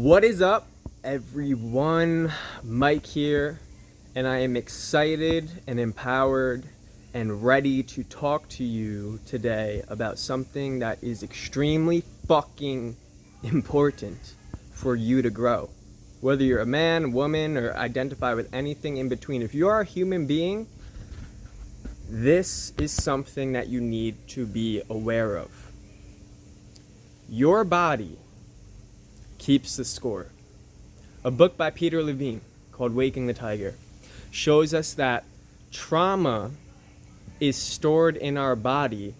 What is up, everyone? Mike here, and I am excited and empowered and ready to talk to you today about something that is extremely fucking important for you to grow. Whether you're a man, woman, or identify with anything in between, if you are a human being, this is something that you need to be aware of. Your body keeps the score. A book by Peter Levine called Waking the Tiger shows us that trauma is stored in our body,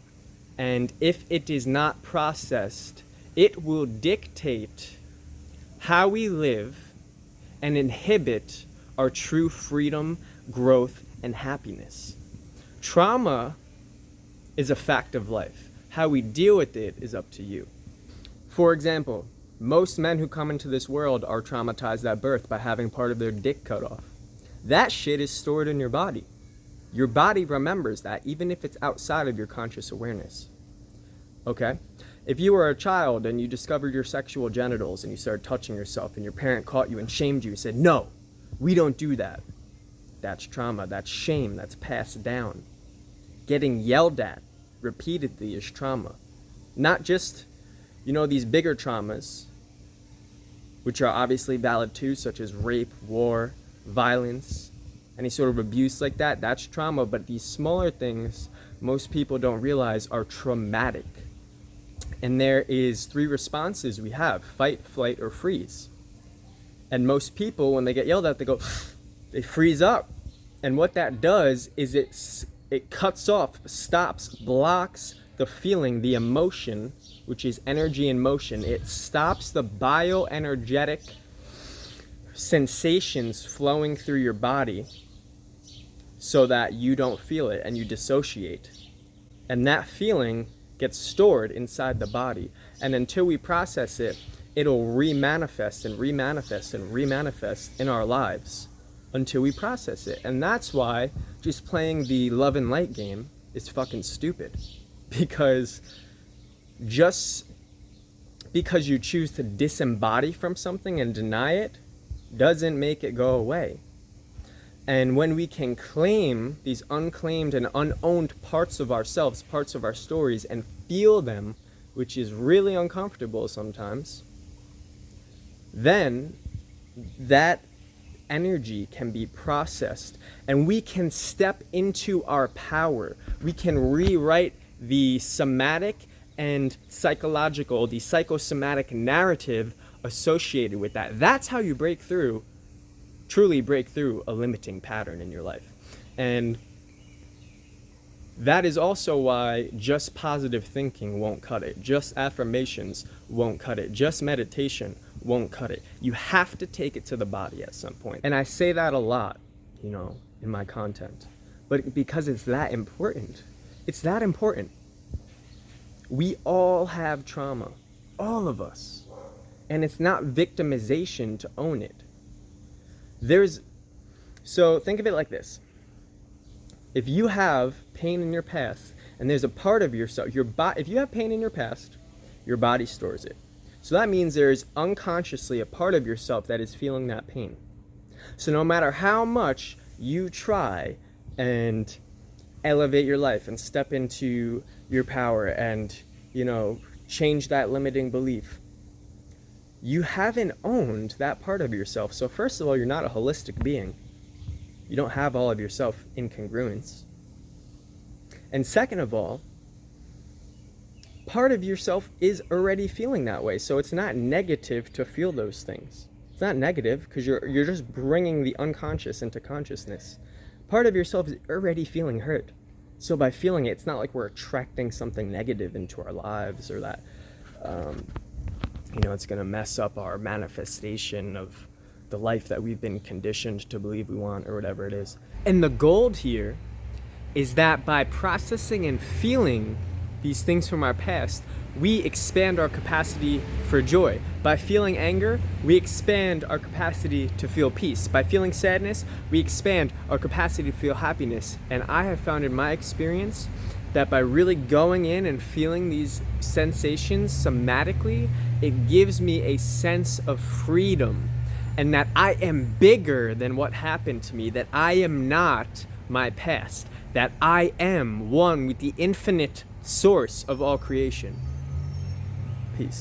and if it is not processed, it will dictate how we live and inhibit our true freedom, growth, and happiness. Trauma is a fact of life. How we deal with it is up to you. For example, most men who come into this world are traumatized at birth by having part of their dick cut off. That shit is stored in your body. Your body remembers that, even if it's outside of your conscious awareness. Okay? If you were a child and you discovered your sexual genitals and you started touching yourself and your parent caught you and shamed you and said, "No, we don't do that." That's trauma, that's shame, that's passed down. Getting yelled at repeatedly is trauma. Not just, these bigger traumas, which are obviously valid too, such as rape, war, violence, any sort of abuse like that, that's trauma. But these smaller things, most people don't realize are traumatic. And there is 3 responses we have: fight, flight, or freeze. And most people, when they get yelled at, they freeze up. And what that does is it cuts off, stops, blocks the feeling, the emotion, which is energy in motion. It stops the bioenergetic sensations flowing through your body so that you don't feel it and you dissociate. And that feeling gets stored inside the body. And until we process it, it'll remanifest and remanifest and remanifest in our lives until we process it. And that's why just playing the love and light game is fucking stupid. Because just because you choose to disembody from something and deny it doesn't make it go away. And when we can claim these unclaimed and unowned parts of ourselves, parts of our stories, and feel them, which is really uncomfortable sometimes, then that energy can be processed and we can step into our power. We can rewrite the somatic and psychological, the psychosomatic narrative associated with that. That's how you truly break through a limiting pattern in your life. And that is also why just positive thinking won't cut it. Just affirmations won't cut it. Just meditation won't cut it. You have to take it to the body at some point. And I say that a lot, in my content. But because it's that important. It's that important. We all have trauma. All of us. And it's not victimization to own it. So think of it like this. If you have pain in your past, and there's a part of yourself, if you have pain in your past, your body stores it. So that means there's unconsciously a part of yourself that is feeling that pain. So no matter how much you try and elevate your life and step into your power and, change that limiting belief, you haven't owned that part of yourself. So first of all, you're not a holistic being. You don't have all of yourself in congruence. And second of all, part of yourself is already feeling that way. So it's not negative to feel those things. It's not negative because you're just bringing the unconscious into consciousness. Part of yourself is already feeling hurt. So by feeling it, it's not like we're attracting something negative into our lives or that, it's going to mess up our manifestation of the life that we've been conditioned to believe we want or whatever it is. And the gold here is that by processing and feeling these things from our past, we expand our capacity for joy. By feeling anger, we expand our capacity to feel peace. By feeling sadness, we expand our capacity to feel happiness. And I have found in my experience that by really going in and feeling these sensations somatically it gives me a sense of freedom, and that I am bigger than what happened to me, that I am not my past, that I am one with the infinite source of all creation. Peace.